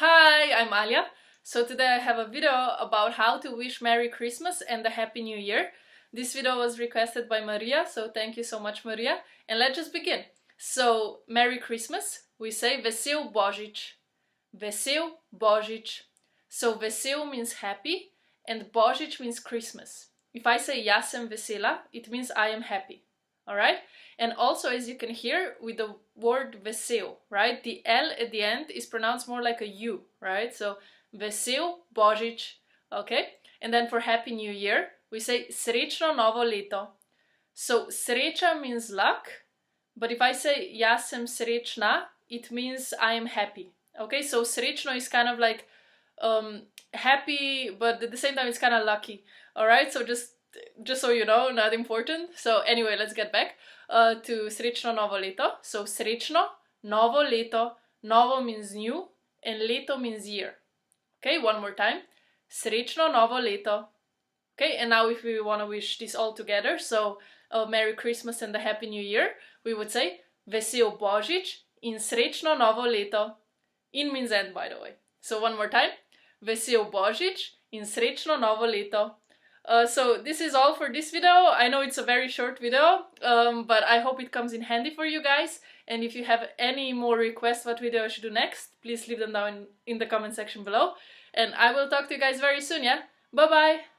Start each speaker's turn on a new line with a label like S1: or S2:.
S1: Hi, I'm Alia. So today I have a video about how to wish Merry Christmas and a Happy New Year. This video was requested by Maria, so thank you so much, Maria. And let's just begin. So, Merry Christmas, we say Vesel Božić. Vesel Božić. So Vesel means happy and Božić means Christmas. If I say Ja sam vesela, it means I am happy. Alright? And also, as you can hear with the word vesel, right? The L at the end is pronounced more like a U, right? So Vesel Božić, okay? And then for Happy New Year, we say Srećno novo leto. So sreća means luck, but if I say Ja sam srećna, it means I am happy. Okay, so srećno is kind of like happy, but at the same time it's kind of lucky. Alright, so just so you know, not important. So anyway, let's get back to Srećno novo leto. So Srećno novo leto. Novo means new and leto means year. Okay, one more time. Srećno novo leto. Okay, and now if we want to wish this all together, so Merry Christmas and a Happy New Year, we would say Vesel Božić in Srećno novo leto. In means end, by the way. So one more time. Vesel Božić in Srećno novo leto. So this is all for this video. I know it's a very short video, but I hope it comes in handy for you guys. And if you have any more requests what video I should do next, please leave them down in the comment section below. And I will talk to you guys very soon, yeah? Bye bye!